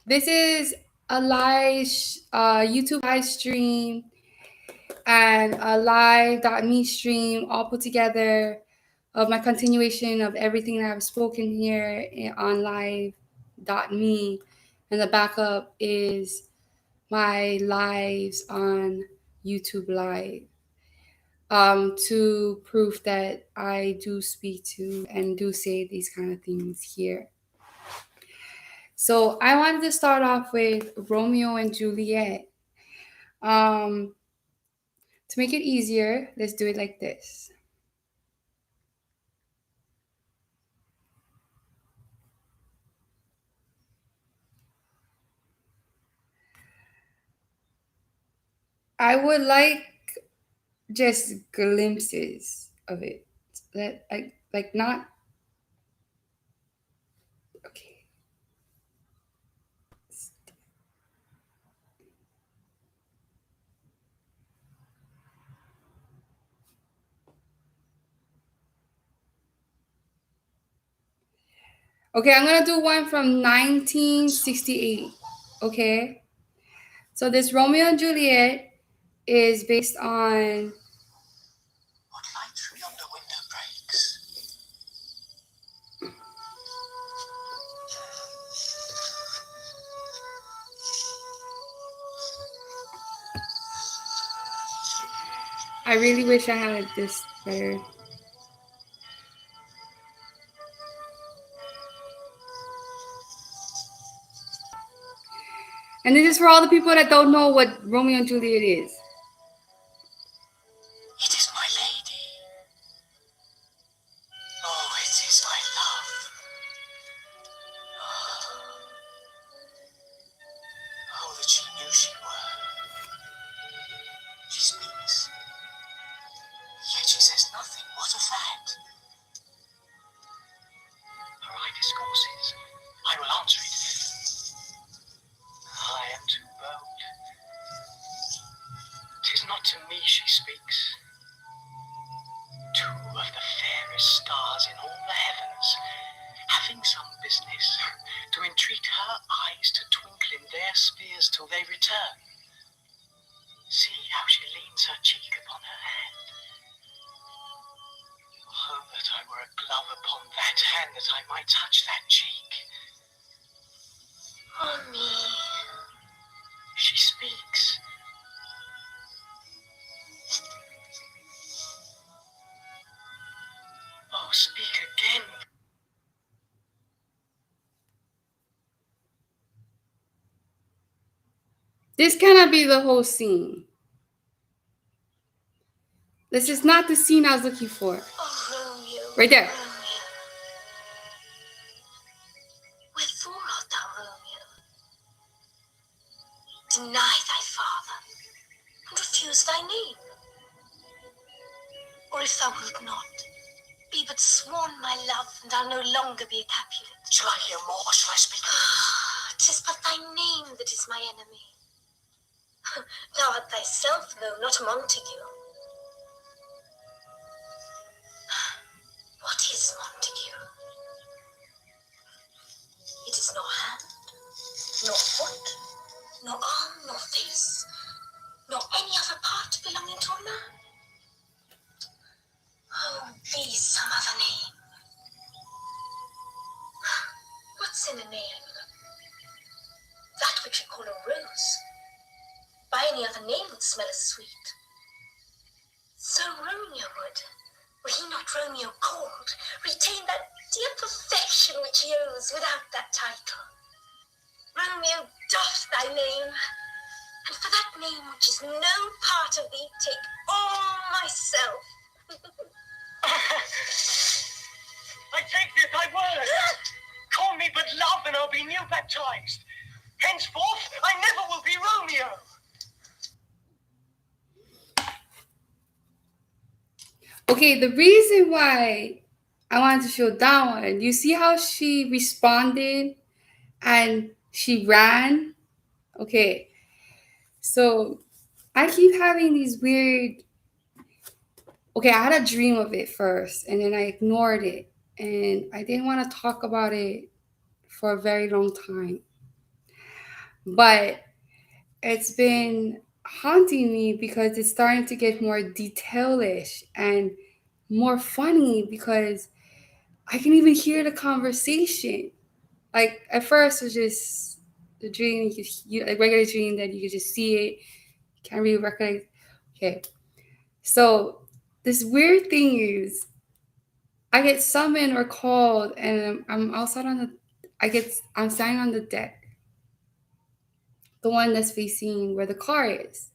This is a live YouTube live stream and a live.me stream all put together of my continuation of everything that I've spoken here on live.me. And the backup is my lives on YouTube Live to prove that I do speak to and do say these kind of things here. So I wanted to start off with Romeo and Juliet. To make it easier, let's do it like this. I would like just glimpses of it. That like not okay. Okay, I'm gonna do one from 1968. Okay, so this Romeo and Juliet is based on. What light through yonder window breaks? I really wish I had this better. And this is for all the people that don't know what Romeo and Juliet is. It is my lady. Oh, it is my love. Oh, that she knew she were. She speaks, yet she says nothing. What of that? Her eye discourses. I will answer it. I am too bold. 'Tis not to me she speaks. Two of the fairest stars in all the heavens, having some business, to entreat her eyes to twinkle in their spheres till they return. See how she leans her cheek upon her hand. Oh, that I were a glove upon that hand, that I might touch that cheek. Oh, me. She speaks. Oh, speak again. This cannot be the whole scene. This is not the scene I was looking for. Oh, Romeo. Right there. Romeo. Wherefore art thou, Romeo? Deny thy father, and refuse thy name. Or if thou wilt not, be but sworn my love, and I'll no longer be a Capulet. Shall I hear more? Shall I speak? 'Tis but thy name that is my enemy. Thou art thyself, though not a Montague. What is Montague? It is nor hand, nor foot, nor arm, nor face, nor any other part belonging to a man. Oh, be some other name. What's in a name? That which we call a rose. By any other name would smell as sweet. So Romeo would, were he not Romeo called, retain that dear perfection which he owes without that title. Romeo doff thy name, and for that name which is no part of thee, take all myself. I take thee at thy word. Call me but love, and I'll be new baptized. Henceforth, I never will be Romeo. Okay, the reason why I wanted to show that one, you see how she responded and she ran? Okay, so I keep having these weird. Okay, I had a dream of it first and then I ignored it and I didn't want to talk about it for a very long time. but it's been haunting me because it's starting to get more detailish and more funny because I can even hear the conversation. Like at first it was just the dream, like regular dream that you could just see it, can't really recognize. Okay, so this weird thing is I get summoned or called, and I'm outside on the. I'm standing on the deck, the one that's facing where the car is,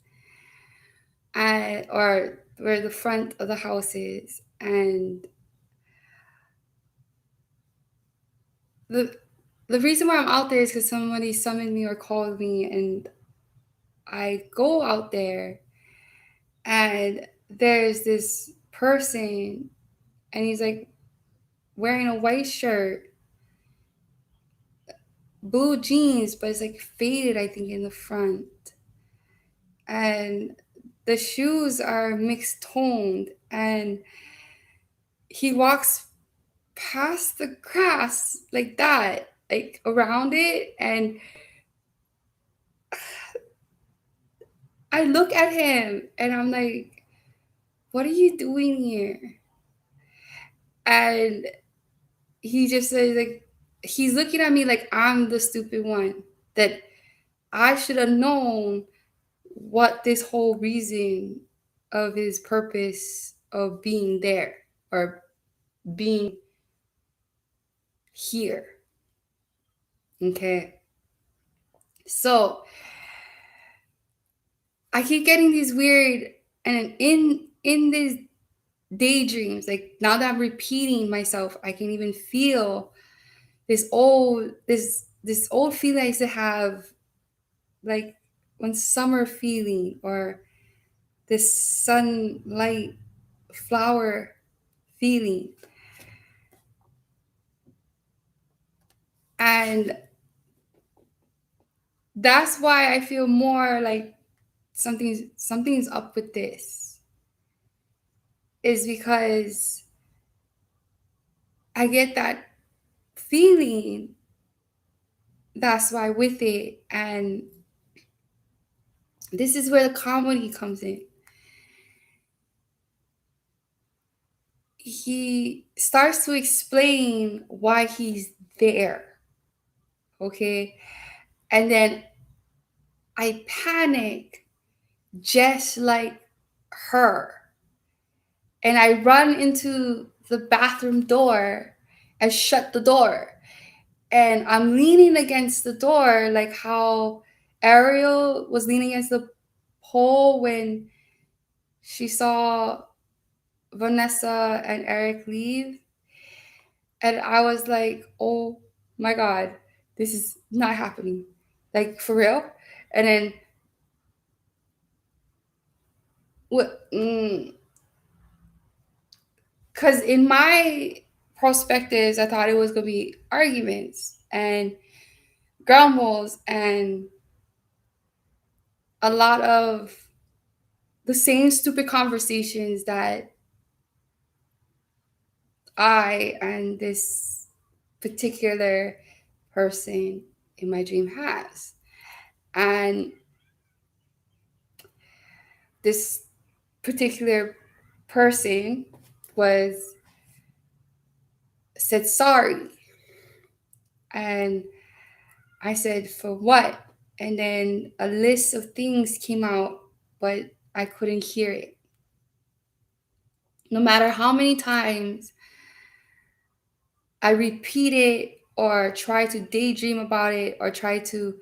and or where the front of the house is, and the the reason why I'm out there is because somebody summoned me or called me, and I go out there, and there's this person, and he's like wearing a white shirt, blue jeans, but it's like faded, I think, in the front, and the shoes are mixed toned, and he walks past the grass like that, like around it, and I look at him and I'm like, what are you doing here? And he just says like, he's looking at me like I'm the stupid one, that I should have known what this whole reason of his purpose of being there or being here. Okay. So I keep getting these weird, and in these daydreams, like now that I'm repeating myself, I can even feel this old feeling I used to have, like when summer feeling, or this sunlight flower feeling. And that's why I feel more like something's up with this, is because I get that feeling. That's why with it, and this is where the comedy comes in. He starts to explain why he's there, okay? And then I panic just like her. And I run into the bathroom door and shut the door. And I'm leaning against the door, like how Ariel was leaning against the pole when she saw Vanessa and Eric leave. And I was like, oh my God, this is not happening. Like for real. And then what? Because in my perspectives, I thought it was gonna be arguments and grumbles and a lot of the same stupid conversations that I and this particular person in my dream has. And this particular person was said sorry. And I said, for what? And then a list of things came out, but I couldn't hear it. No matter how many times I repeat it or try to daydream about it or try to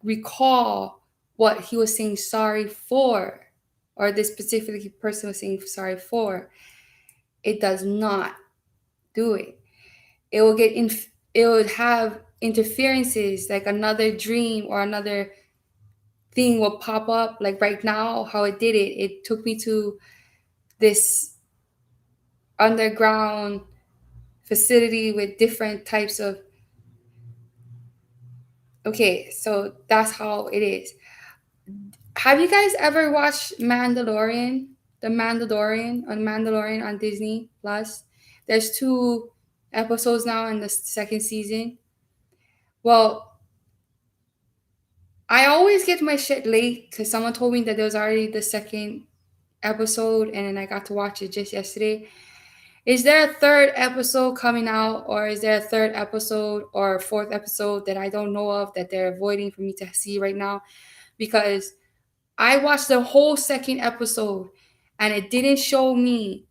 recall what he was saying sorry for, or this specific person was saying sorry for, it does not do it. It will it would have interferences, like another dream or another thing will pop up, like right now how it did it. It took me to this underground facility with different types of. Okay, so that's how it is. Have you guys ever watched Mandalorian? The Mandalorian on Disney Plus. There's 2 episodes now in the second season. Well, I always get my shit late because someone told me that there was already the second episode, and then I got to watch it just yesterday. Is there a third episode coming out, or is there a third episode or a fourth episode that I don't know of that they're avoiding for me to see right now? Because I watched the whole second episode and it didn't show me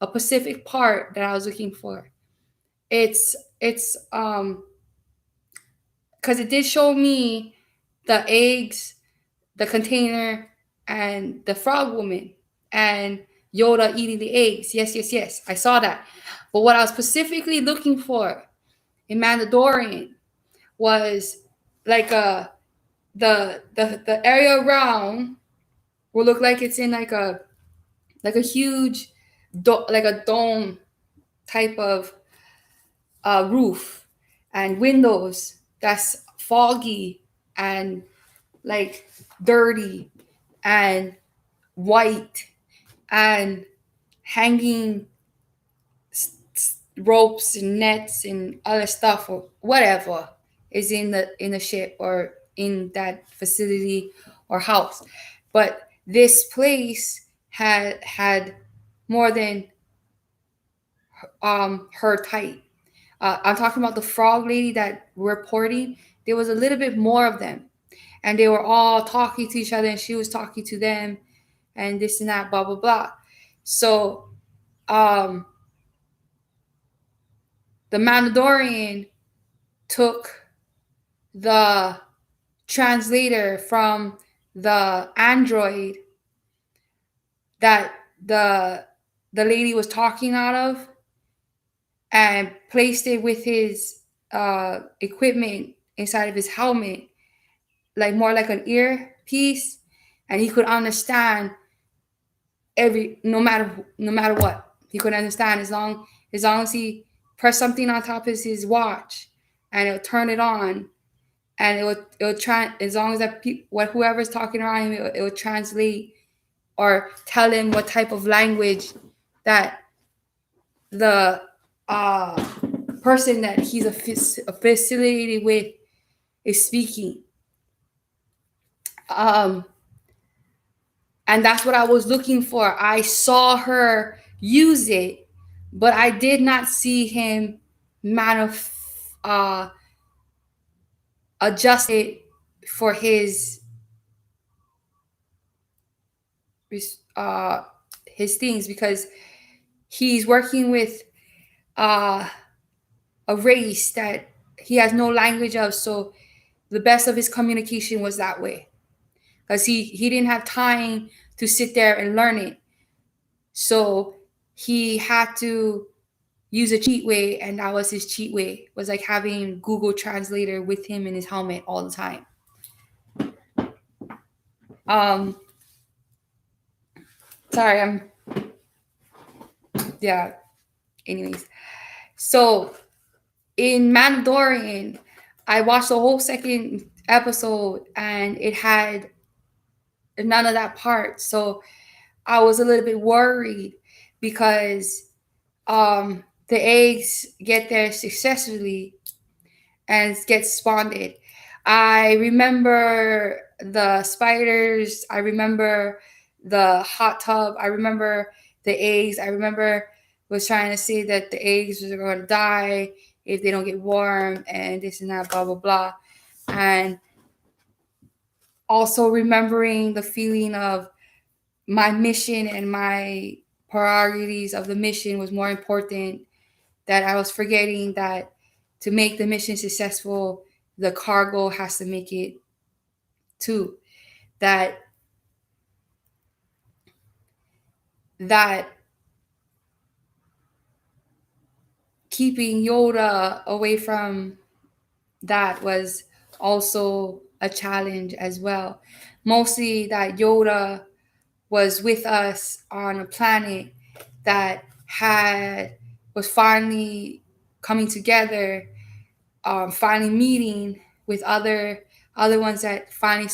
a specific part that I was looking for. It's because it did show me the eggs, the container, and the frog woman and Yoda eating the eggs. Yes, yes, yes. I saw that. But what I was specifically looking for in Mandalorian was like the area around will look like it's in like a huge like a dome type of roof and windows that's foggy and like dirty and white and hanging ropes and nets and other stuff or whatever is in the ship or in that facility or house. But this place had more than her type. I'm talking about the frog lady that we're reporting. There was a little bit more of them, and they were all talking to each other, and she was talking to them, and this and that, blah blah blah. So, um, the Mandalorian took the translator from the android that the lady was talking out of and placed it with his equipment inside of his helmet, like more like an earpiece, and he could understand every no matter what. He could understand as long as he pressed something on top of his watch, and it'll turn it on, and it will try as long as that what whoever's talking around him, it will translate or tell him what type of language that the uh, person that he's affiliated with is speaking. Um, and that's what I was looking for. I saw her use it, but I did not see him uh, adjust it for uh, his things because he's working with uh, a race that he has no language of. So the best of his communication was that way because he didn't have time to sit there and learn it. So he had to use a cheat way, and that was his cheat way. Was like having Google Translator with him in his helmet all the time. Um, sorry, I'm yeah. Anyways, so in Mandalorian, I watched the whole second episode, and it had none of that part. So I was a little bit worried because the eggs get there successfully and get spawned. I remember the spiders. I remember the hot tub. I remember the eggs. I remember was trying to say that the eggs are going to die if they don't get warm and this and that, blah blah blah. And also remembering the feeling of my mission and my priorities of the mission was more important, that I was forgetting that to make the mission successful, the cargo has to make it too. That that keeping Yoda away from that was also a challenge as well. Mostly that Yoda was with us on a planet that had was finally coming together, finally meeting with other ones that finally.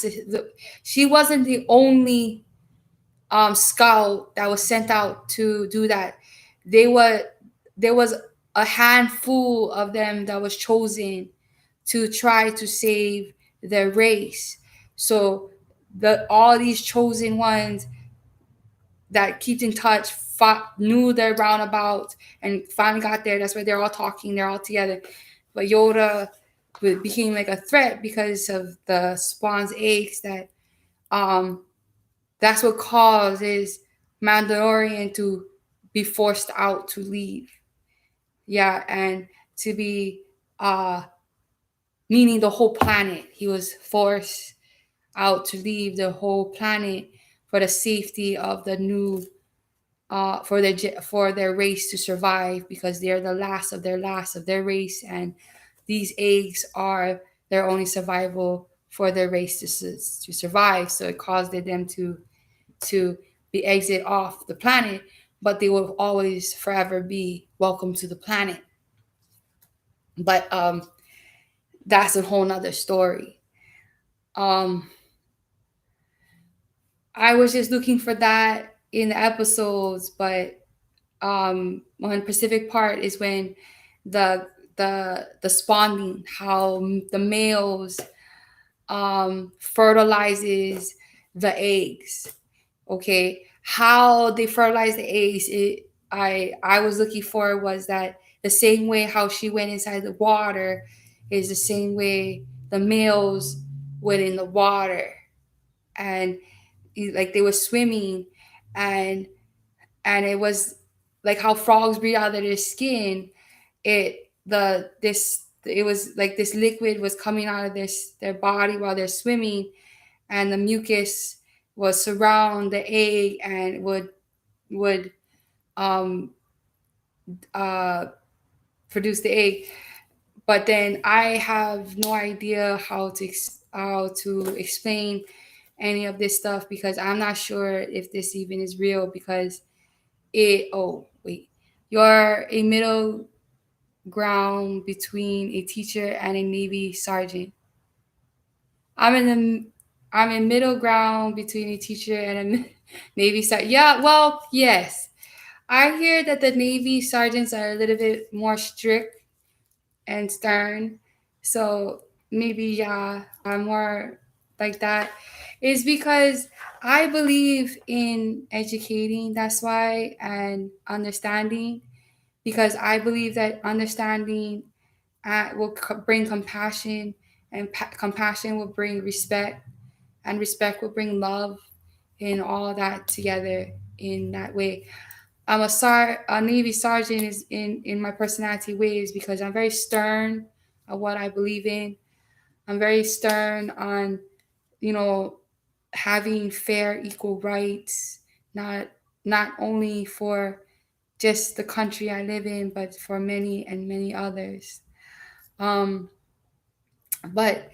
She wasn't the only scout that was sent out to do that. They were there was a handful of them that was chosen to try to save their race. So the all these chosen ones that kept in touch knew their roundabout and finally got there. That's why they're all talking, they're all together. But Yoda became like a threat because of the spawn's eggs that um that's what causes Mandalorian to be forced out to leave. Yeah, and to be uh meaning the whole planet. He was forced out to leave the whole planet for the safety of the new for their race to survive, because they're the last of their race, and these eggs are their only survival for their race to survive. So it caused them to be exit off the planet, but they will always forever be welcome to the planet. But that's a whole nother story. um I was just looking for that in the episodes, but one specific part is when the the spawning, how the males fertilizes the eggs. Okay, how they fertilize the eggs, I was looking for was that the same way how she went inside the water is the same way the males went in the water, and like they were swimming, and it was like how frogs breathe out of their skin. It was like this liquid was coming out of their body while they're swimming, and the mucus was surround the egg and would um uh produce the egg. But then I have no idea how to explain any of this stuff, because I'm not sure if this even is real, because it oh wait, you're a middle ground between a teacher and a Navy sergeant. I'm in the I'm in middle ground between a teacher and a Navy sergeant. Yeah, well, yes. I hear that the Navy sergeants are a little bit more strict and stern. So maybe, yeah, I'm more like that. Is because I believe in educating, that's why, and understanding, because I believe that understanding will bring compassion, and compassion will bring respect, and respect will bring love, and all that together in that way. A Navy sergeant is in my personality ways, because I'm very stern on what I believe in. I'm very stern on, you know, having fair, equal rights, not not only for just the country I live in, but for many and many others. Um, but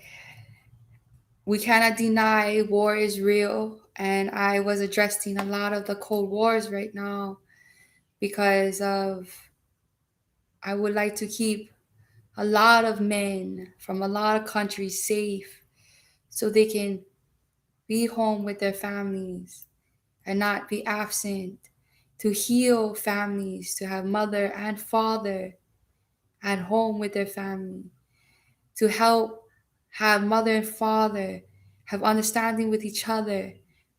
we cannot deny war is real, and I was addressing a lot of the Cold Wars right now because of I would like to keep a lot of men from a lot of countries safe, so they can be home with their families and not be absent, to heal families, to have mother and father at home with their family, to help have mother and father have understanding with each other,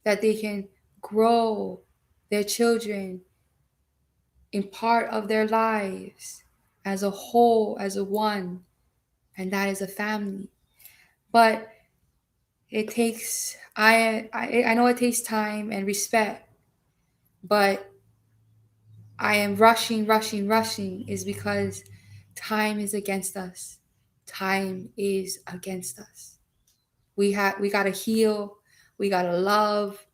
that they can grow their children in part of their lives as a whole, as a one, and that is a family. But it takes I know it takes time and respect, but I am rushing, rushing, rushing is because time is against us. Time is against us. We gotta heal, we gotta love,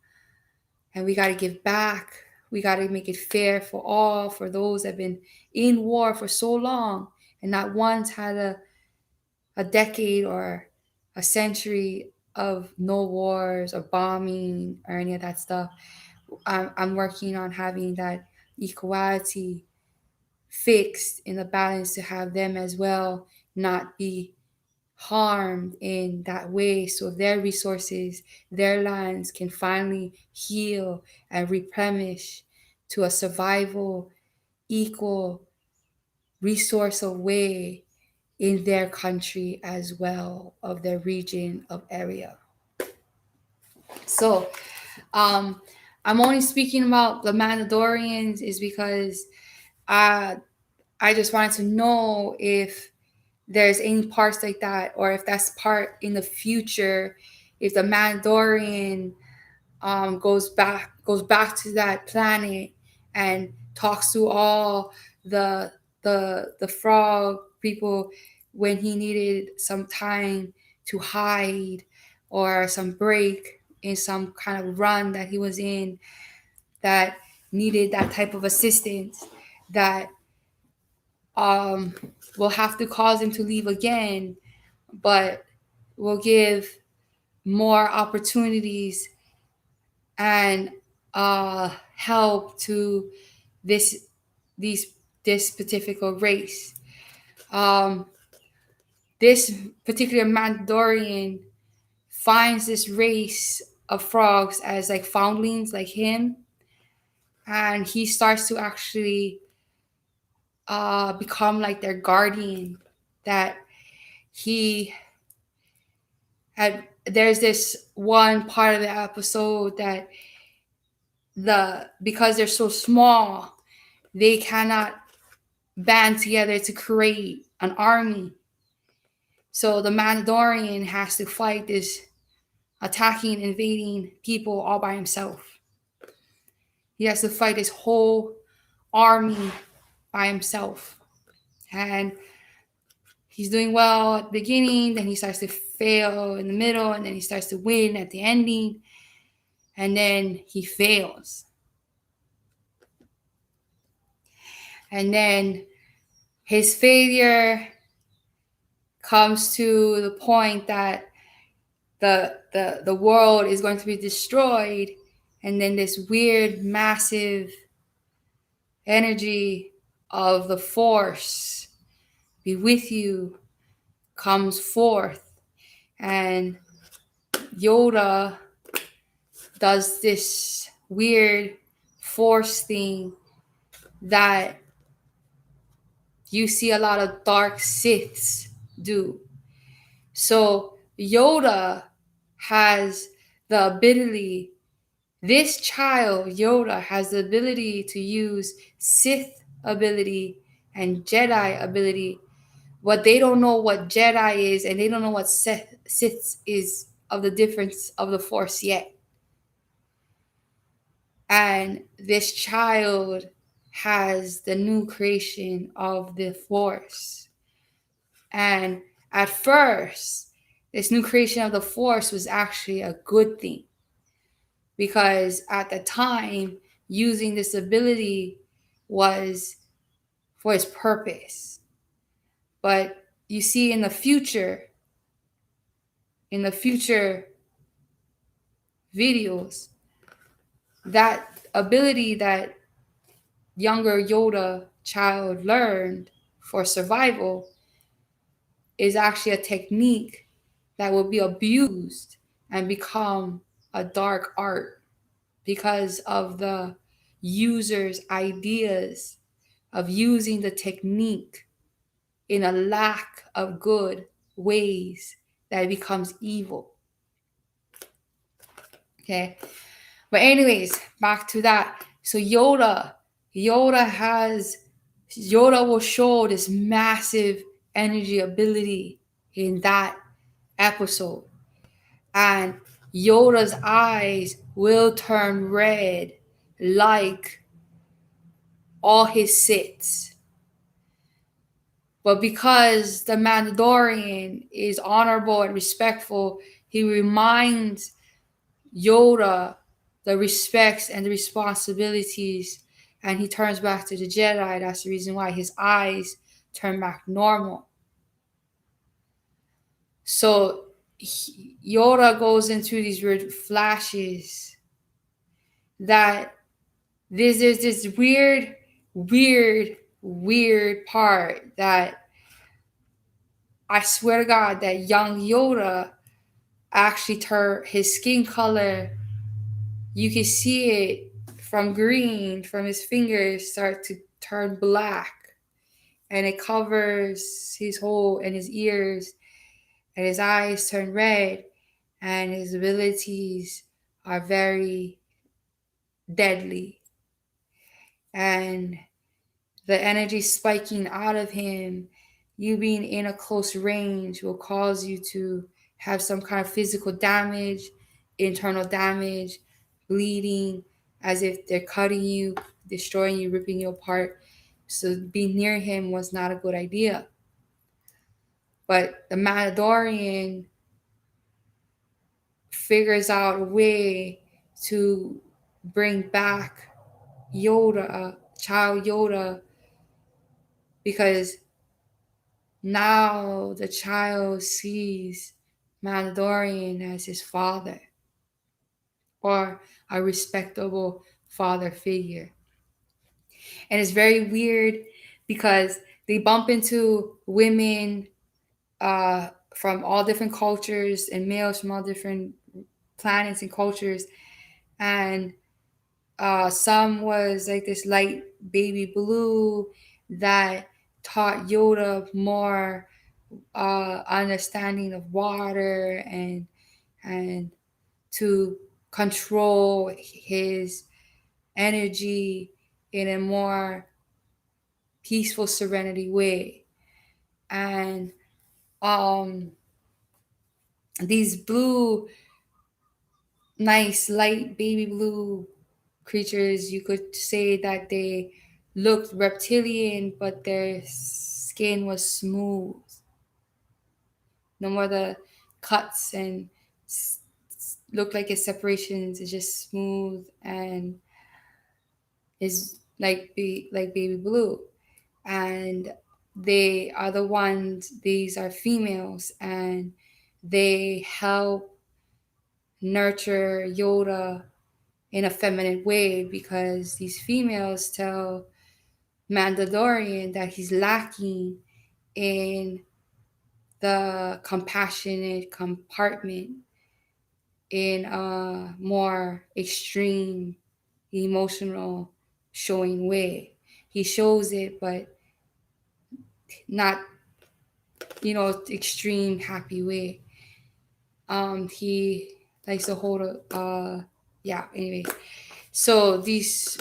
and we gotta give back. We gotta make it fair for all, for those that have been in war for so long and not once had a decade or a century of no wars or bombing or any of that stuff. I'm working on having that equality fixed in the balance, to have them as well not be harmed in that way, so their resources, their lands can finally heal and replenish to a survival, equal resource of way in their country as well, of their region of area. So, um, I'm only speaking about the Mandalorians is because I I just wanted to know if there's any parts like that, or if that's part in the future, if the Mandalorian goes back to that planet and talks to all the the frog people when he needed some time to hide or some break in some kind of run that he was in that needed that type of assistance that um, will have to cause him to leave again, but will give more opportunities and help to this these this particular race. Um, this particular Mandalorian finds this race of frogs as like foundlings, like him, and he starts to actually become like their guardian. That he had. There's this one part of the episode that because they're so small, they cannot band together to create an army. So the Mandalorian has to fight this attacking, invading people all by himself. He has to fight this whole army by himself. And he's doing well at the beginning, then he starts to fail in the middle, and then he starts to win at the ending, and then he fails. And then his failure comes to the point that the world is going to be destroyed, and then this weird massive energy of the force be with you comes forth, and Yoda does this weird force thing that you see a lot of dark Siths do. So Yoda has the ability, this child, Yoda, has the ability to use Sith ability and Jedi ability. What they don't know what Jedi is, and they don't know what Sith is of the difference of the Force yet. And this child has the new creation of the Force. And at first, this new creation of the Force was actually a good thing, because at the time, using this ability was for its purpose. But you see, in the future videos, that ability that younger Yoda child learned for survival is actually a technique that will be abused and become a dark art because of the user's ideas of using the technique in a lack of good ways, that it becomes evil. Okay. But anyways, back to that. So Yoda has Yoda will show this massive energy ability in that episode. And Yoda's eyes will turn red like all his Siths. But because the Mandalorian is honorable and respectful, he reminds Yoda the respects and the responsibilities, and he turns back to the Jedi. That's the reason why his eyes turn back normal. So Yoda goes into these weird flashes that there's this weird part that I swear to God that young Yoda actually turned his skin color. You can see it from green, from his fingers start to turn black, and it covers his whole and his ears, and his eyes turn red, and his abilities are very deadly, and the energy spiking out of him, you being in a close range, will cause you to have some kind of physical damage, internal damage, bleeding, as if they're cutting you, destroying you, ripping you apart. So being near him was not a good idea. But the Mandalorian figures out a way to bring back Yoda, child Yoda, because now the child sees Mandalorian as his father, or a respectable father figure. And it's very weird because they bump into women uh, from all different cultures and males from all different planets and cultures. And some was like this light baby blue that taught Yoda more understanding of water, and to control his energy in a more peaceful serenity way. And um these blue, nice light baby blue creatures, you could say that they looked reptilian, but their skin was smooth. No more the cuts and look like it's separations. It's just smooth and is like like baby blue. And they are the ones. These are females, and they help nurture Yoda in a feminine way, because these females tell Mandalorian that he's lacking in the compassionate compartment, in a more extreme emotional showing way. He shows it, but not, extreme happy way. He likes to hold a yeah, anyway. So these,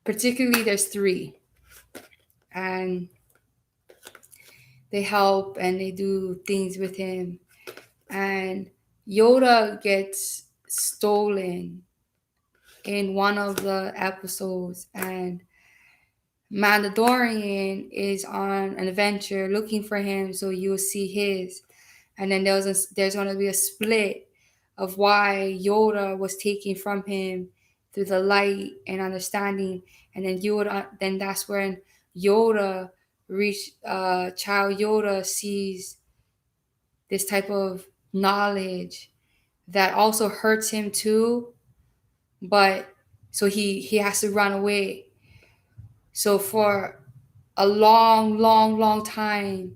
particularly there's three, and they help and they do things with him. And Yoda gets stolen in one of the episodes, and Mandalorian is on an adventure looking for him, so you'll see his. And then there's going to be a split of why Yoda was taken from him through the light and understanding. And then that's when Yoda child Yoda sees this type of knowledge that also hurts him too, but so he has to run away. So for a long, long, long time,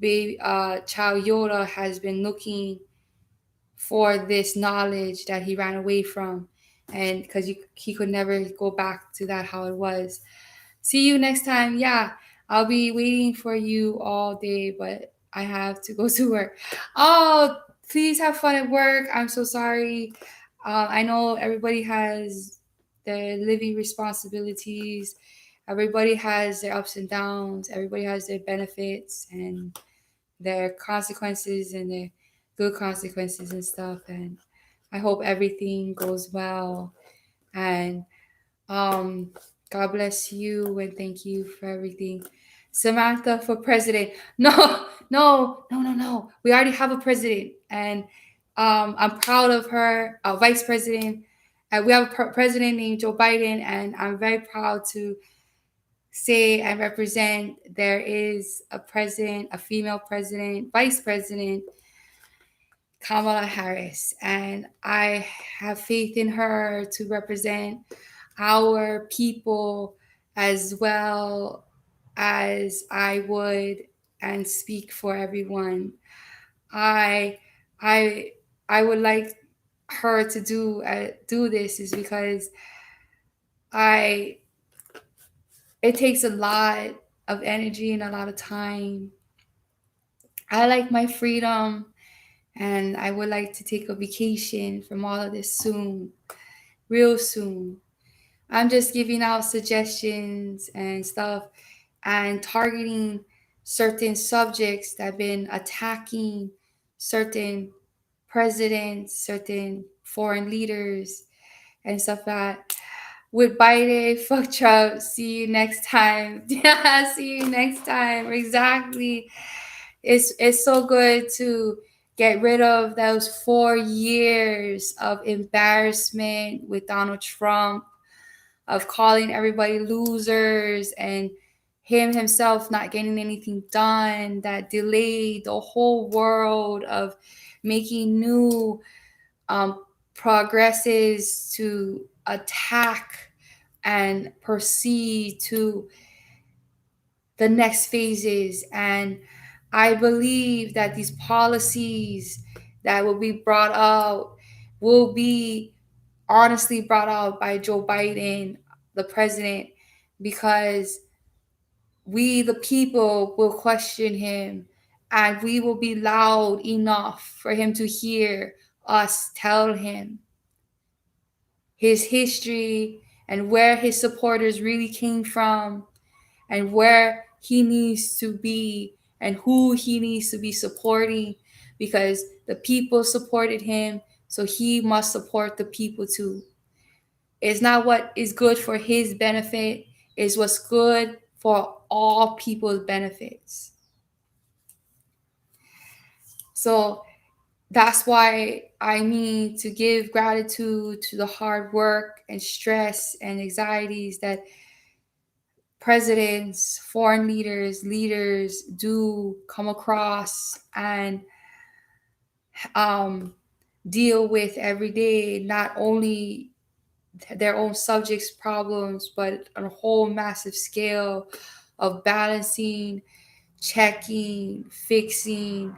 child Yoda has been looking for this knowledge that he ran away from, and because he could never go back to that how it was. See you next time. Yeah, I'll be waiting for you all day, but I have to go to work. Oh, please have fun at work. I'm so sorry. I know everybody has their living responsibilities. Everybody has their ups and downs. Everybody has their benefits and their consequences and their good consequences and stuff. And I hope everything goes well. And um, God bless you and thank you for everything. Samantha for president. No, no. We already have a president, and I'm proud of her. Vice president. We have a president named Joe Biden, and I'm very proud to say and represent there is a president, a female president, vice president, Kamala Harris, and I have faith in her to represent our people as well as I would, and speak for everyone. I I I would like her to do this, is because I it takes a lot of energy and a lot of time. I like my freedom, And I would like to take a vacation from all of this soon, real soon. I'm just giving out suggestions and stuff and targeting certain subjects that have been attacking certain presidents, certain foreign leaders, and stuff like that. With Biden, fuck Trump. See you next time. Yeah, see you next time. Exactly. It's so good to get rid of those 4 years of embarrassment with Donald Trump, of calling everybody losers and him himself not getting anything done, that delayed the whole world of making new um, progresses to attack and proceed to the next phases. And I believe that these policies that will be brought out will be honestly brought out by Joe Biden, the president, because we, the people, will question him and we will be loud enough for him to hear us tell him his history and where his supporters really came from and where he needs to be and who he needs to be supporting, because the people supported him, so he must support the people too. It's not what is good for his benefit, it's what's good for all people's benefits. So that's why I need to give gratitude to the hard work and stress and anxieties that presidents, foreign leaders do come across and um, deal with every day, not only their own subjects' problems, but on a whole massive scale of balancing, checking, fixing,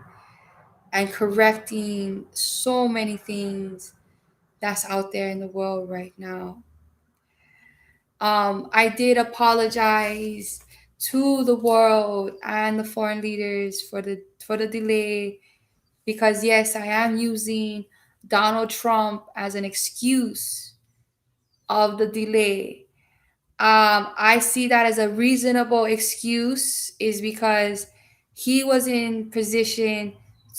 and correcting so many things that's out there in the world right now. I did apologize to the world and the foreign leaders for the delay, because yes, I am using Donald Trump as an excuse of the delay. I see that as a reasonable excuse, is because he was in position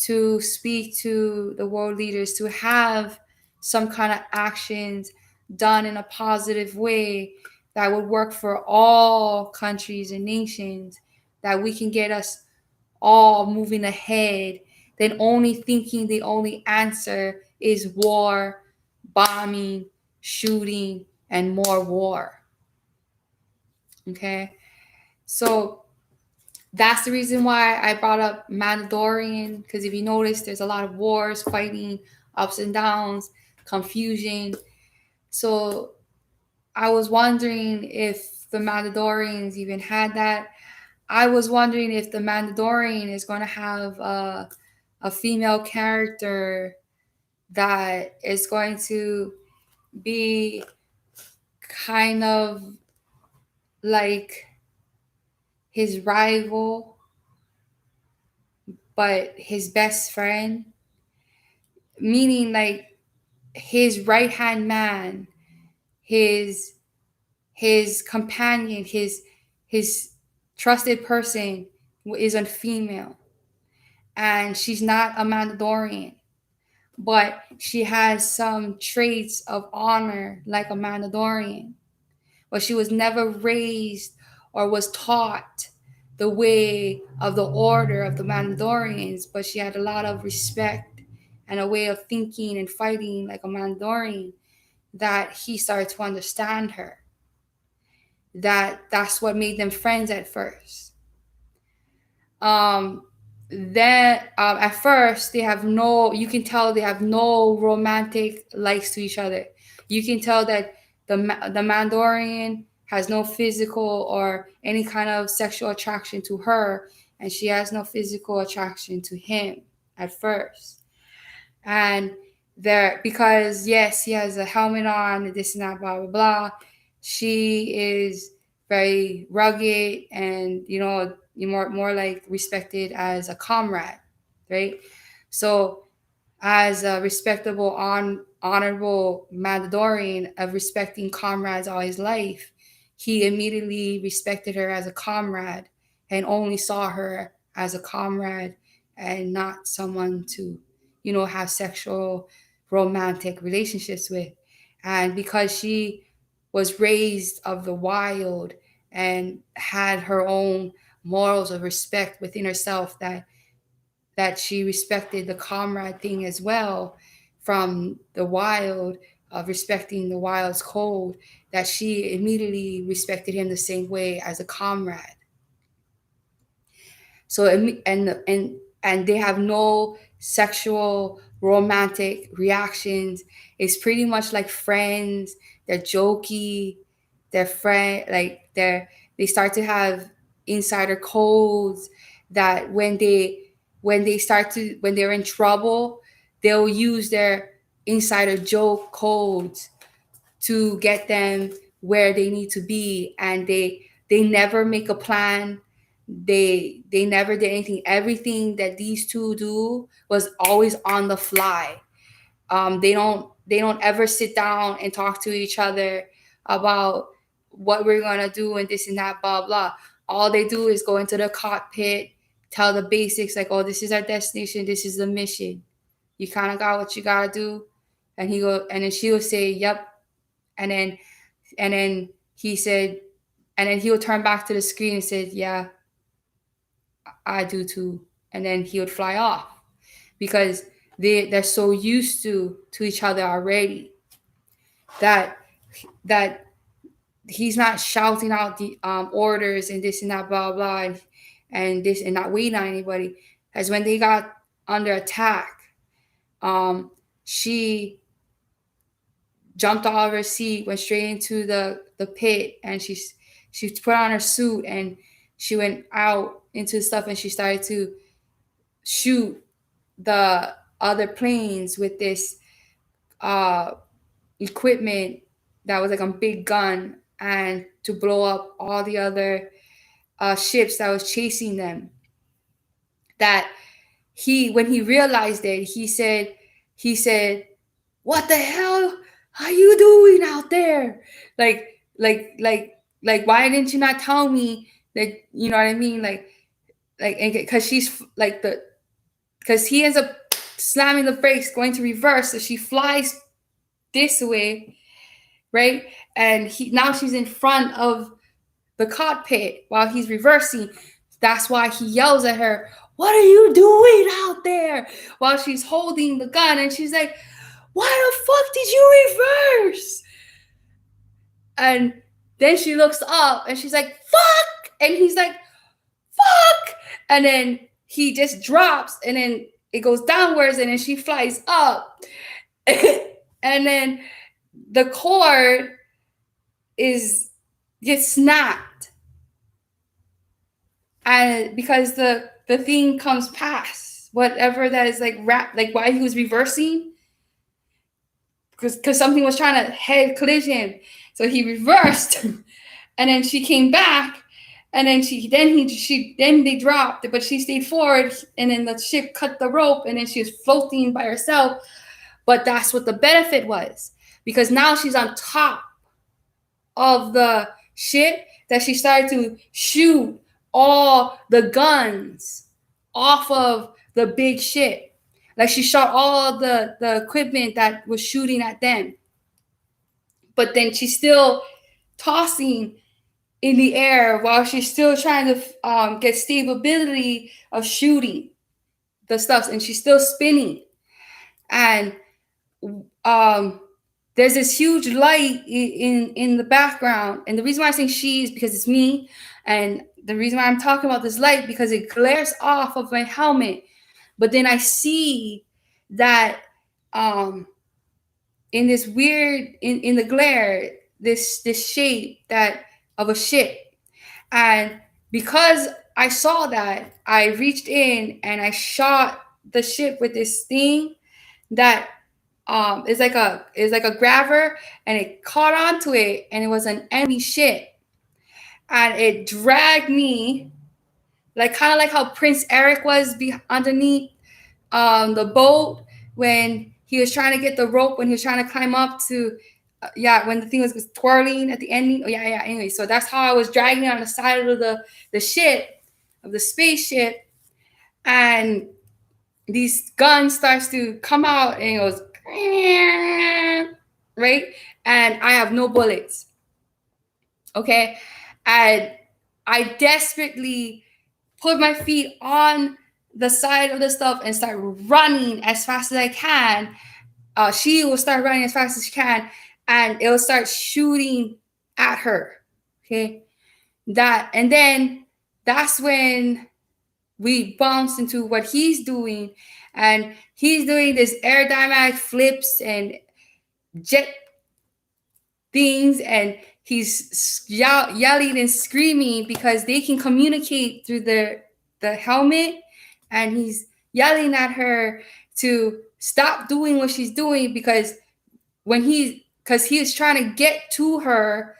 to speak to the world leaders, to have some kind of actions done in a positive way that would work for all countries and nations, that we can get us all moving ahead, than only thinking the only answer is war, bombing, shooting, and more war. Okay. So that's the reason why I brought up Mandalorian, because if you notice, there's a lot of wars, fighting, ups and downs, confusion. So I was wondering if the Mandalorians even had that. I was wondering if the Mandalorian is going to have a female character that is going to be kind of like his rival, but his best friend, meaning like his right hand man, his his companion, his trusted person is a female, and she's not a Mandalorian, but she has some traits of honor like a Mandalorian, but she was never raised or was taught the way of the order of the Mandalorians, but she had a lot of respect and a way of thinking and fighting like a Mandalorian, that he started to understand her. That's what made them friends at first. Um, then at first they have no, you can tell they have no romantic likes to each other. You can tell that the Mandalorian has no physical or any kind of sexual attraction to her, and she has no physical attraction to him at first. And there, because yes, he has a helmet on, this and that, blah blah blah. She is very rugged and more like respected as a comrade, right? So as a respectable, honorable Mandalorian of respecting comrades all his life, he immediately respected her as a comrade and only saw her as a comrade and not someone to, have sexual, romantic relationships with. And because she was raised of the wild and had her own morals of respect within herself, that she respected the comrade thing as well, from the wild, of respecting the wild's code, that she immediately respected him the same way as a comrade. So and they have no sexual romantic reactions. It's pretty much like friends. They're jokey. They're friend like they start to have insider codes that when they're in trouble, they'll use their insider joke codes to get them where they need to be, and they never make a plan. They never did anything. Everything that these two do was always on the fly. They don't ever sit down and talk to each other about what we're gonna do and this and that, blah blah. All they do is go into the cockpit, tell the basics like, oh, this is our destination, this is the mission. You kind of got what you gotta do, and then she will say, yep, and then he said, and then he would turn back to the screen and said, yeah, I do too, and then he would fly off because they're so used to each other already that that he's not shouting out the orders and this and that, blah blah, and this, and not waiting on anybody. As when they got under attack, she jumped out of her seat, went straight into the pit, and she put on her suit and she went out into the stuff, and she started to shoot the other planes with this uh, equipment that was like a big gun, and to blow up all the other ships that was chasing them. That when he realized it, he said, "What the hell are you doing out there? Like, why didn't you not tell me that? You know what I mean? Like, because she's like because he ends up slamming the brakes, going to reverse, so she flies this way, right? And now she's in front of the cockpit while he's reversing. That's why he yells at her, "What are you doing out there?" While she's holding the gun, and she's like, "Why the fuck did you reverse?" And then she looks up and she's like, "Fuck!" And he's like, "Fuck!" And then he just drops, and then it goes downwards, and then she flies up. And then the cord is gets snapped, and because the thing comes past whatever that is like wrap, like why he was reversing, because something was trying to head collision, so he reversed. And then she came back, and then then they dropped, but she stayed forward, and then the ship cut the rope, and then she was floating by herself. But that's what the benefit was, because now she's on top of the ship, that she started to shoot all the guns off of the big ship. Like, she shot all the equipment that was shooting at them. But then she's still tossing in the air while she's still trying to get stability of shooting the stuff, and she's still spinning. And um, there's this huge light in the background, and the reason why I say she is because it's me, and the reason why I'm talking about this light, because it glares off of my helmet. But then I see that in this weird in the glare, this shape that of a ship. And because I saw that, I reached in and I shot the ship with this thing that is like a grabber, and it caught onto it, and it was an enemy ship, and it dragged me, like kind of like how Prince Eric was underneath the boat, when he was trying to get the rope, when he was trying to climb up to, when the thing was twirling at the ending. Oh yeah. Anyway, so that's how I was dragging it on the side of the ship, of the spaceship, and these guns starts to come out and it goes right, and I have no bullets. Okay, and I desperately put my feet on the side of the stuff and start running as fast as I can. She will start running as fast as she can, and it will start shooting at her. Okay, and then that's when we bounced into what he's doing, and he's doing this aerodynamic flips and jet things, and he's yelling and screaming because they can communicate through the helmet, and he's yelling at her to stop doing what she's doing because he is trying to get to her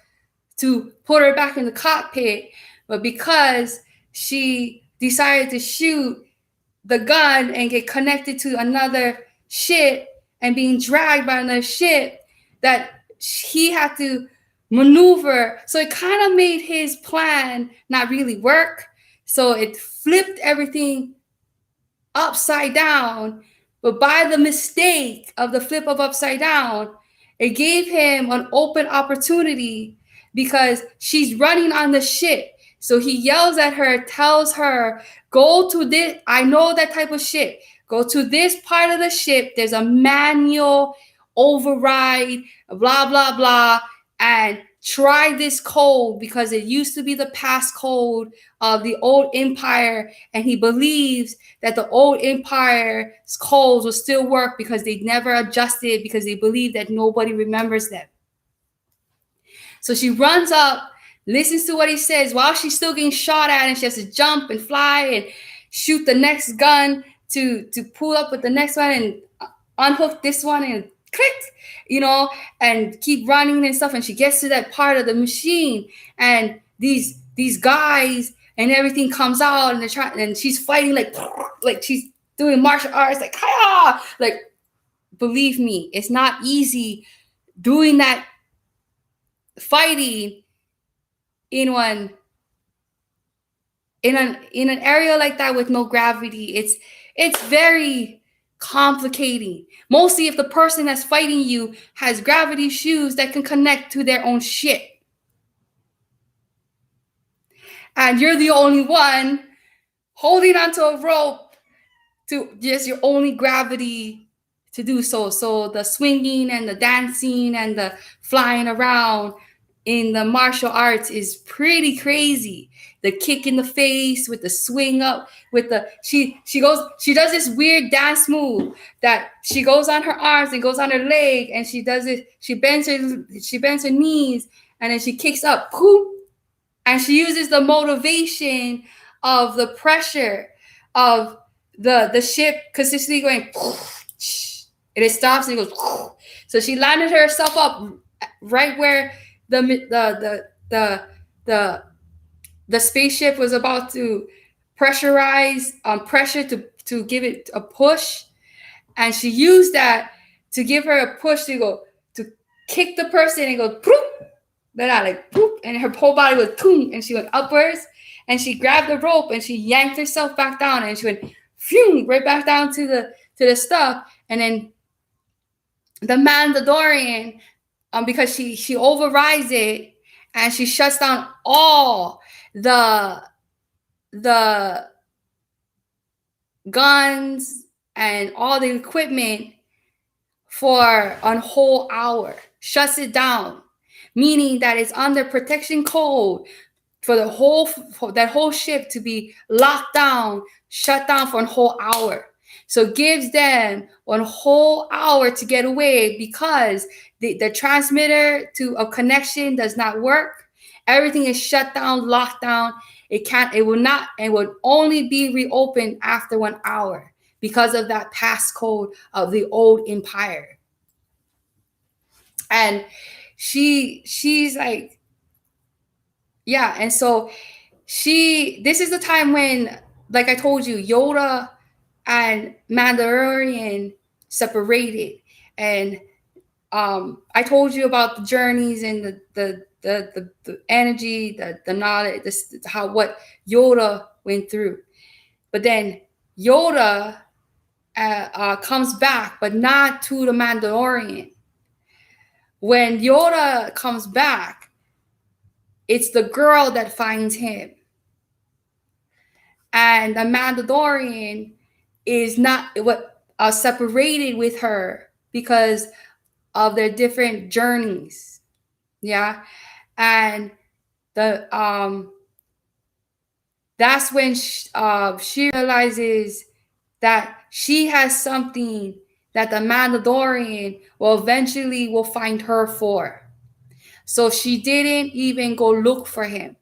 to put her back in the cockpit, but because she decided to shoot the gun and get connected to another ship and being dragged by another ship, that he had to maneuver. So it kind of made his plan not really work. So it flipped everything upside down. But by the mistake of the flip of upside down, it gave him an open opportunity because she's running on the ship. So he yells at her, tells her, go to this, I know that type of ship. Go to this part of the ship. There's a manual override, blah, blah, blah, and try this code because it used to be the passcode of the old empire. And he believes that the old empire's codes will still work because they never adjusted because they believe that nobody remembers them. So she runs up, listens to what he says while she's still getting shot at, and she has to jump and fly and shoot the next gun to pull up with the next one and unhook this one and click, and keep running and stuff. And she gets to that part of the machine, and these guys and everything comes out, and they're trying, and she's fighting like she's doing martial arts, like hiya! Like, believe me, it's not easy doing that fighting in an area like that with no gravity. It's very complicating. Mostly if the person that's fighting you has gravity shoes that can connect to their own ship. And you're the only one holding onto a rope to just your only gravity to do so. So the swinging and the dancing and the flying around in the martial arts is pretty crazy. The kick in the face with the swing up with the she does this weird dance move that she goes on her arms and goes on her leg, and she does it. She bends her knees, and then she kicks up, poof, and she uses the motivation of the pressure of the ship consistently going, and it stops and it goes. So she landed herself up right where the spaceship was about to pressurize pressure to give it a push, and she used that to give her a push to go to kick the person and go poof, like poof, and her whole body was boom, and she went upwards, and she grabbed the rope and she yanked herself back down, and she went phew, right back down to the stuff, and then the Mandalorian, because she overrides it and she shuts down all the guns and all the equipment for a whole hour, shuts it down, meaning that it's under protection code for that whole ship to be locked down, shut down for a whole hour. So it gives them 1 whole hour to get away because the transmitter to a connection does not work. Everything is shut down, locked down. It will only be reopened after 1 hour because of that passcode of the old empire. And she's like, yeah. And so this is the time when, like I told you, Yoda and Mandalorian separated. And I told you about the journeys and the energy, the knowledge, how what Yoda went through. But then Yoda comes back, but not to the Mandalorian. When Yoda comes back, it's the girl that finds him. And the Mandalorian is not what separated with her because of their different journeys. Yeah. And the that's when she realizes that she has something that the Mandalorian will eventually will find her for. So she didn't even go look for him.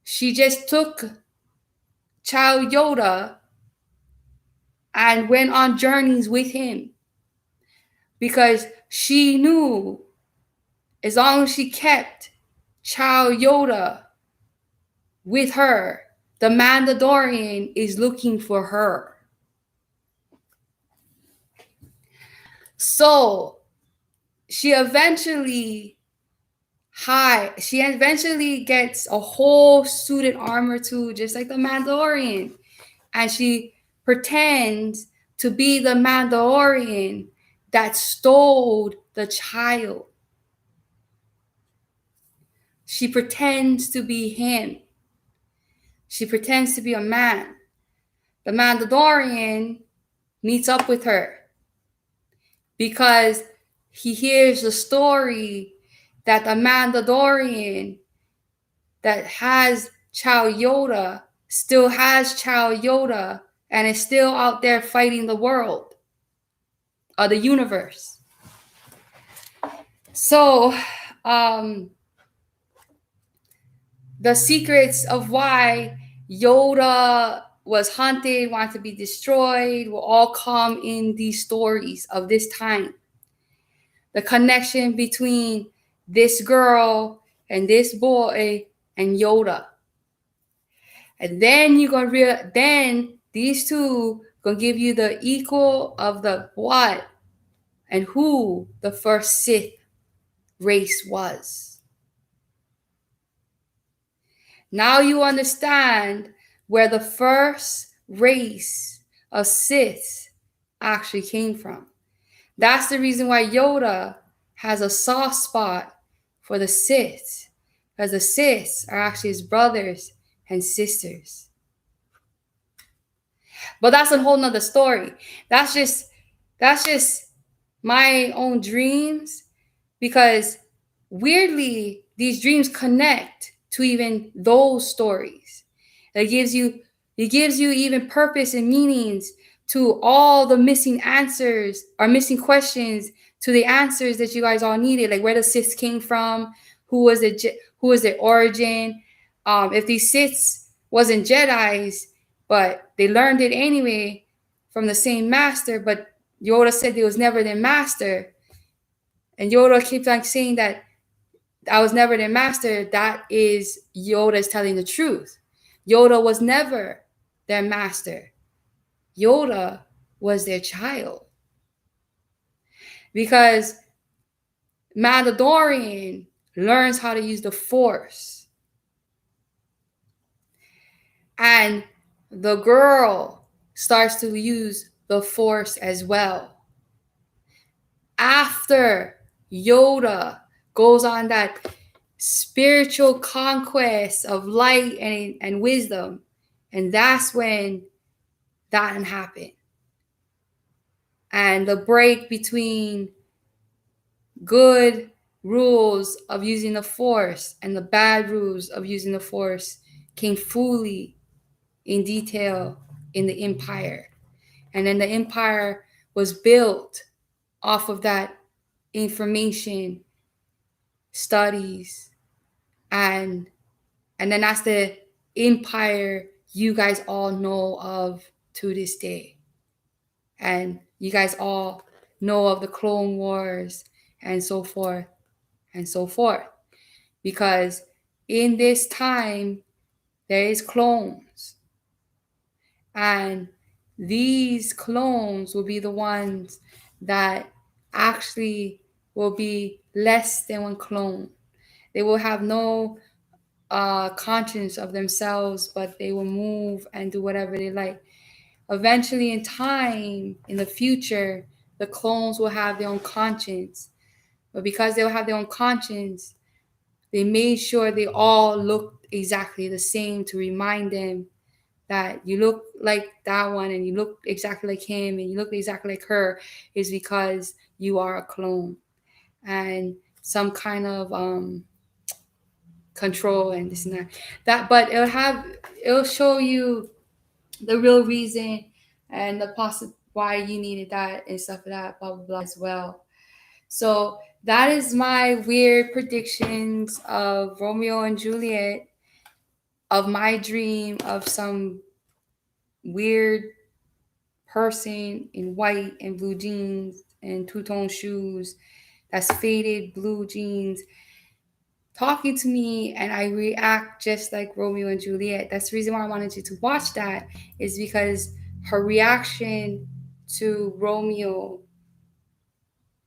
She just took Child Yoda and went on journeys with him because she knew as long as she kept Child Yoda with her, the Mandalorian is looking for her. So she eventually gets a whole suited armor too, just like the Mandalorian. And she pretends to be the Mandalorian that stole the child. She pretends to be him. She pretends to be a man. The Mandalorian meets up with her because he hears the story that the Mandalorian that has Child Yoda still has Child Yoda and is still out there fighting the world or the universe. So the secrets of why Yoda was hunted, wanted to be destroyed, will all come in these stories of this time. The connection between this girl and this boy and Yoda. And then you're gonna then these two gonna give you the equal of the what and who the first Sith race was. Now you understand where the first race of Sith actually came from. That's the reason why Yoda has a soft spot for the Sith, because the Siths are actually his brothers and sisters. But that's a whole nother story. That's just my own dreams, because weirdly these dreams connect to even those stories. It gives you even purpose and meanings to all the missing answers or missing questions to the answers that you guys all needed, like where the Siths came from, who was their origin. If these Siths wasn't Jedis, but they learned it anyway from the same master, but Yoda said they was never their master, and Yoda keeps on saying that I was never their master. That is Yoda's telling the truth. Yoda was never their master. Yoda was their child. Because Mandalorian learns how to use the Force. And the girl starts to use the Force as well. After Yoda goes on that spiritual conquest of light and wisdom, and that's when that happened. And the break between good rules of using the Force and the bad rules of using the Force came fully in detail in the Empire. And then the Empire was built off of that information, studies, and then that's the Empire you guys all know of to this day. And you guys all know of the Clone Wars and so forth and so forth. Because in this time, there is clones. And these clones will be the ones that actually will be less than one clone. They will have no conscience of themselves, but they will move and do whatever they like. Eventually, in time, in the future, the clones will have their own conscience. But because they'll have their own conscience, they made sure they all looked exactly the same to remind them that you look like that one and you look exactly like him and you look exactly like her is because you are a clone. And some kind of control and this and that, but it'll show you the real reason and the possible why you needed that and stuff like that, blah blah blah as well. So that is my weird predictions of Romeo and Juliet, of my dream of some weird person in white and blue jeans and two-tone shoes, that's faded blue jeans, talking to me, and I react just like Romeo and Juliet. That's the reason why I wanted you to watch that, is because her reaction to Romeo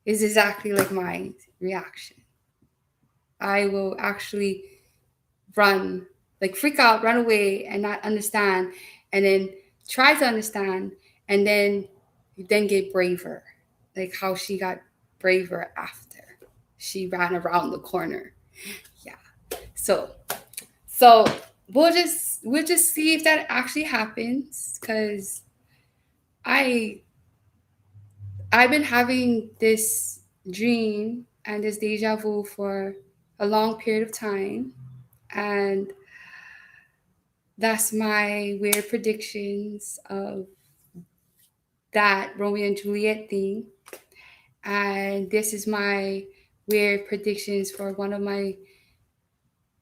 is exactly like my reaction. I will actually run, like freak out, run away, and not understand, and then try to understand, and then get braver, like how she got braver after she ran around the corner. Yeah. So so we'll just see if that actually happens, because I I've been having this dream and this deja vu for a long period of time, and that's my weird predictions of that Romeo and Juliet thing. And this is my weird predictions for one of my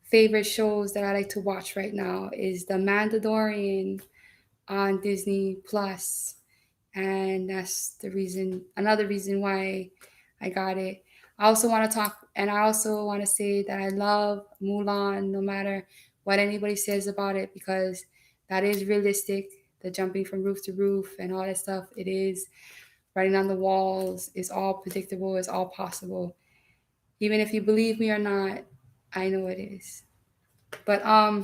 favorite shows that I like to watch right now is The Mandalorian on Disney Plus. And that's the reason, another reason why I got it. I also want to talk, and I also want to say that I love Mulan no matter what anybody says about it, because that is realistic. The jumping from roof to roof and all that stuff, it is. Writing on the walls is all predictable, it's all possible. Even if you believe me or not, I know it is. But all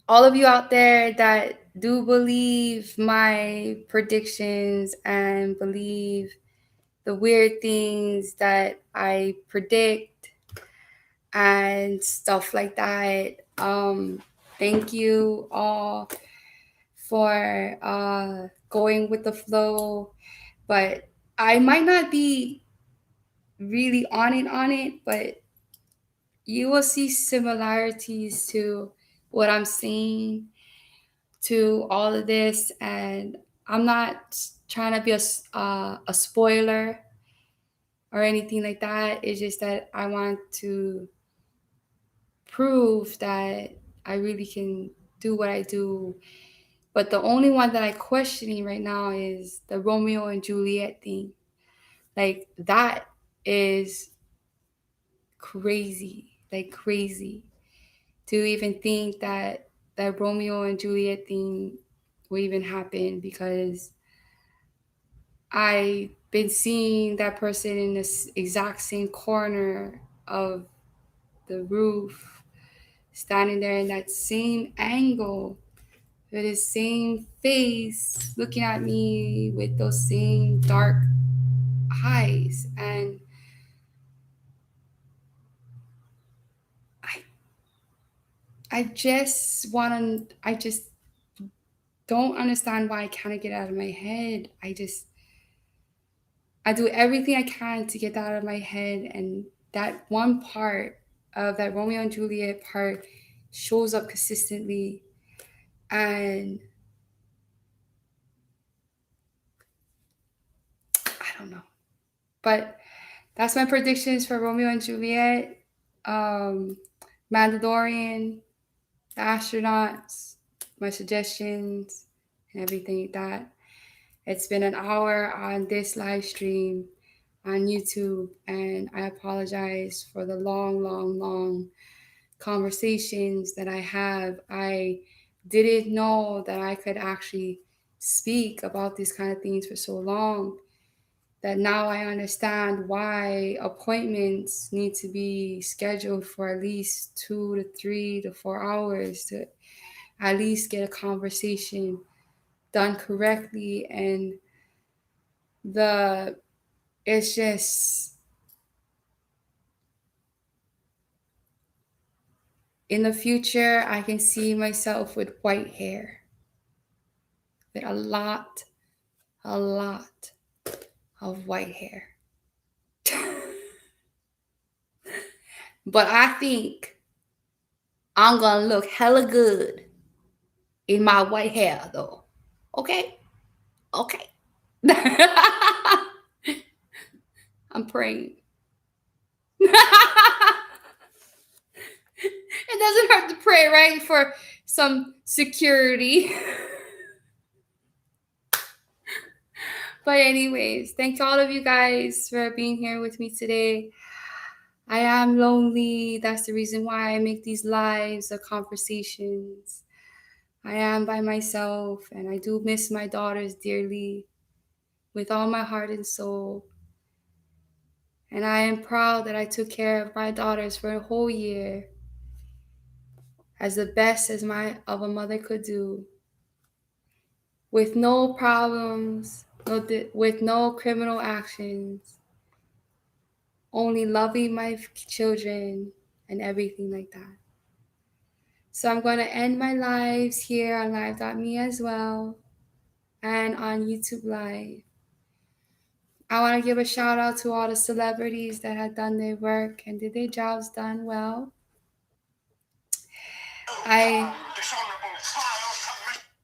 of you out there that do believe my predictions and believe the weird things that I predict and stuff like that. Thank you all for going with the flow, but I might not be really on it, but you will see similarities to what I'm seeing, to all of this, and I'm not trying to be a spoiler or anything like that. It's just that I want to prove that I really can do what I do. But the only one that I'm questioning right now is the Romeo and Juliet thing. Like that is crazy, like crazy to even think that that Romeo and Juliet thing will even happen, because I've been seeing that person in this exact same corner of the roof, standing there in that same angle with his same face, looking at me with those same dark eyes. And I just want to, I just don't understand why I can't get it out of my head. I do everything I can to get that out of my head. And that one part of that Romeo and Juliet part shows up consistently. And I don't know. But that's my predictions for Romeo and Juliet, um, Mandalorian, the astronauts, my suggestions, and everything like that. It's been an hour on this live stream on YouTube, and I apologize for the long conversations that I have. I didn't know that I could actually speak about these kind of things for so long, that now I understand why appointments need to be scheduled for at least 2 to 3 to 4 hours to at least get a conversation done correctly. And the it's just, in the future I can see myself with white hair, with a lot of white hair. But I think I'm gonna look hella good in my white hair though. Okay? Okay. I'm praying. It doesn't hurt to pray, right? For some security. But anyways, thank all of you guys for being here with me today. I am lonely. That's the reason why I make these lives or conversations. I am by myself and I do miss my daughters dearly with all my heart and soul. And I am proud that I took care of my daughters for a whole year as the best as my of a mother could do, with no problems, with no criminal actions, only loving my children and everything like that. So I'm going to end my lives here on live.me as well and on YouTube Live. I want to give a shout out to all the celebrities that had done their work and did their jobs done well. I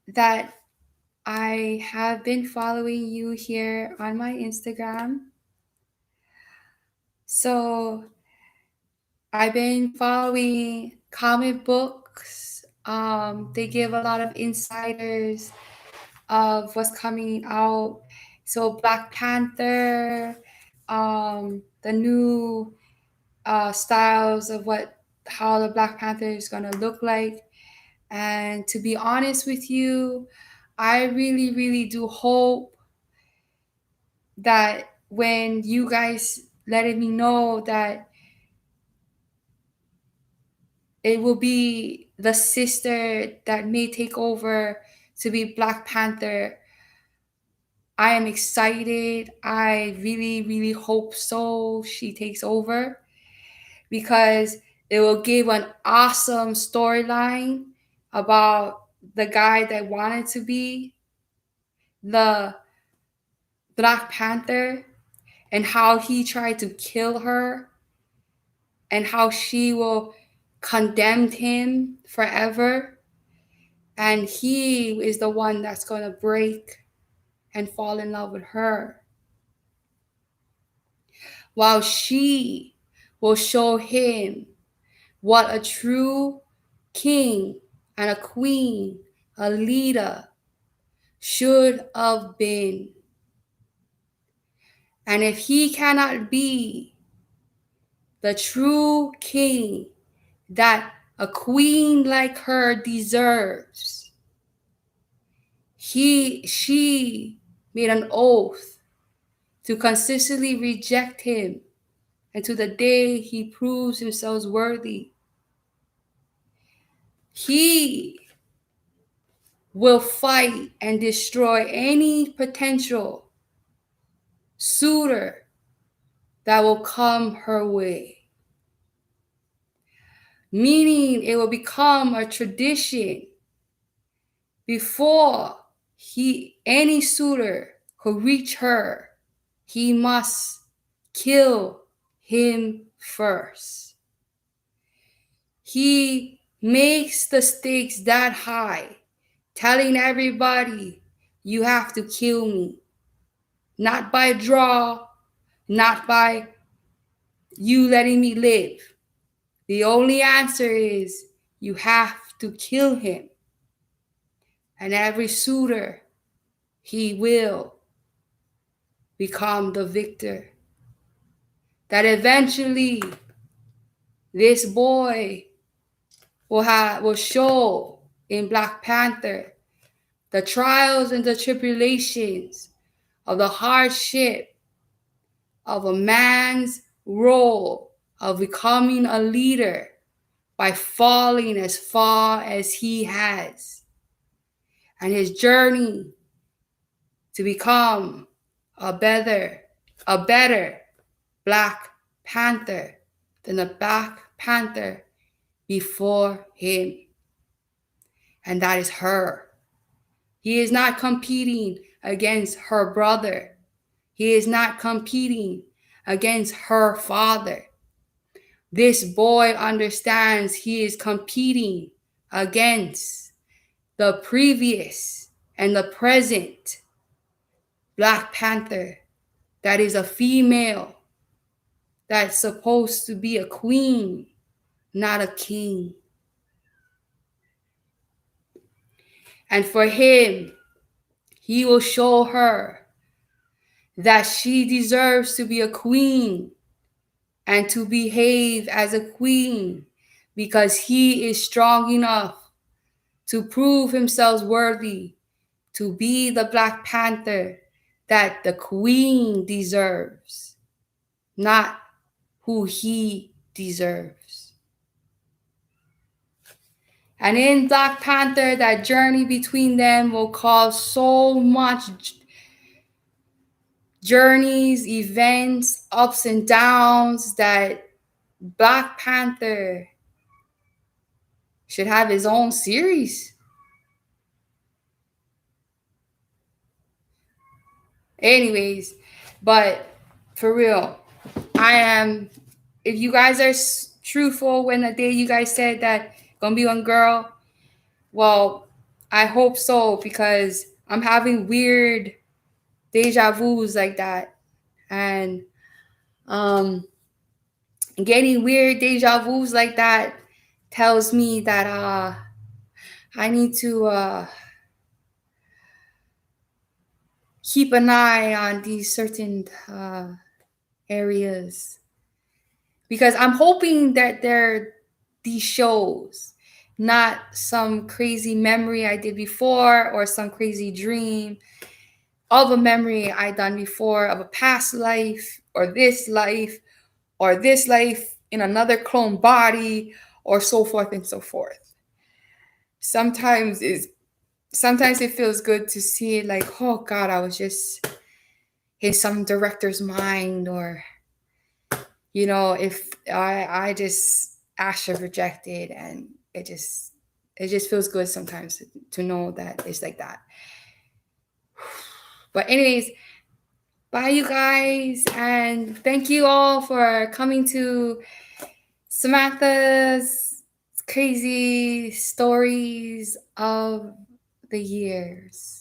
that I have been following you here on my Instagram. So I've been following comic books. They give a lot of insiders of what's coming out. So Black Panther, the new styles of how the Black Panther is gonna look like. And to be honest with you, I really, really do hope that when you guys letting me know that it will be the sister that may take over to be Black Panther, I am excited. I really, really hope so. She takes over because it will give an awesome storyline about the guy that wanted to be the Black Panther and how he tried to kill her and how she will condemn him forever. And he is the one that's going to break and fall in love with her, while she will show him what a true king and a queen, a leader, should have been. And if he cannot be the true king that a queen like her deserves, she made an oath to consistently reject him until the day he proves himself worthy. He will fight and destroy any potential suitor that will come her way. Meaning it will become a tradition before any suitor could reach her, he must kill him first. He makes the stakes that high, telling everybody, you have to kill me. Not by draw, not by you letting me live. The only answer is you have to kill him. And every suitor, he will become the victor. That eventually this boy will show in Black Panther, the trials and the tribulations of the hardship of a man's role of becoming a leader by falling as far as he has, and his journey to become a better Black Panther than the Black Panther before him. And that is her. He is not competing against her brother. He is not competing against her father. This boy understands he is competing against the previous and the present Black Panther that is a female, that's supposed to be a queen, not a king. And for him, he will show her that she deserves to be a queen and to behave as a queen because he is strong enough to prove himself worthy to be the Black Panther that the queen deserves, not who he deserves. And in Black Panther, that journey between them will cause so much journeys, events, ups and downs that Black Panther should have his own series. Anyways, but for real, I am, if you guys are truthful when the day you guys said that gonna be one girl, well, I hope so, because I'm having weird deja vus like that. And getting weird deja vus like that tells me that I need to keep an eye on these certain areas, because I'm hoping that they're these shows, not some crazy memory I did before or some crazy dream of a memory I done before of a past life or this life in another clone body or so forth and so forth. Sometimes it feels good to see it like, oh God, I was just in some director's mind, or if I just Asha rejected, and it just feels good sometimes to know that it's like that. But anyways, bye you guys, and thank you all for coming to Samantha's crazy stories of the years.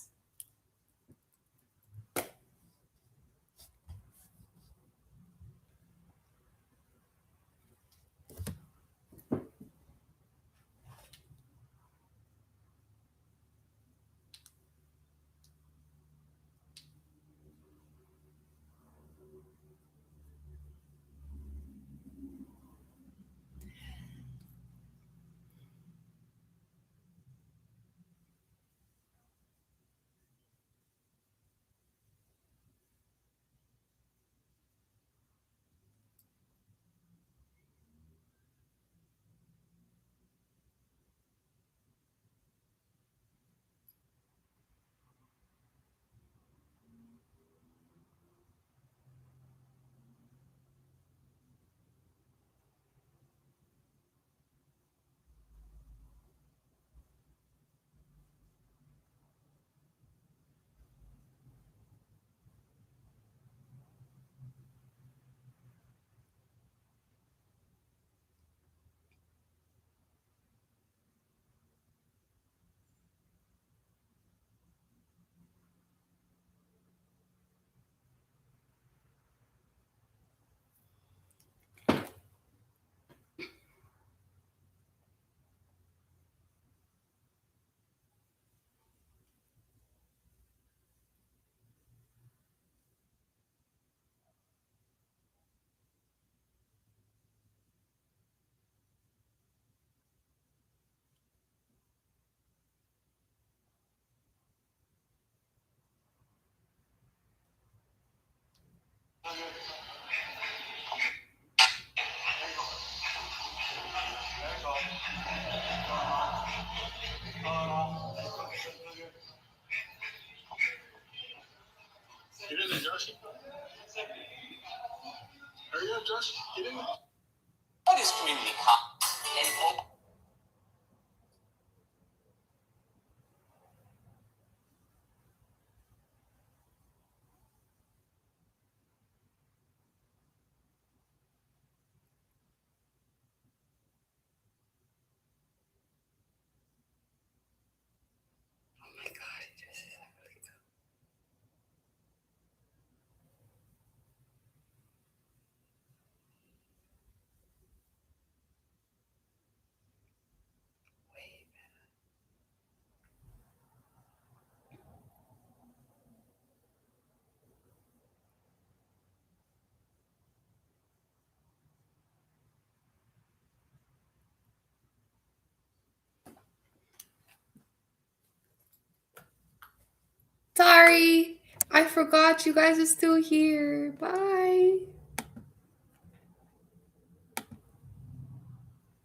Get in there, Josh. Hurry up, Josh. Get in there. What is community college? And Oh my god, he just is like really good. Wait. Sorry, I forgot you guys are still here. Bye.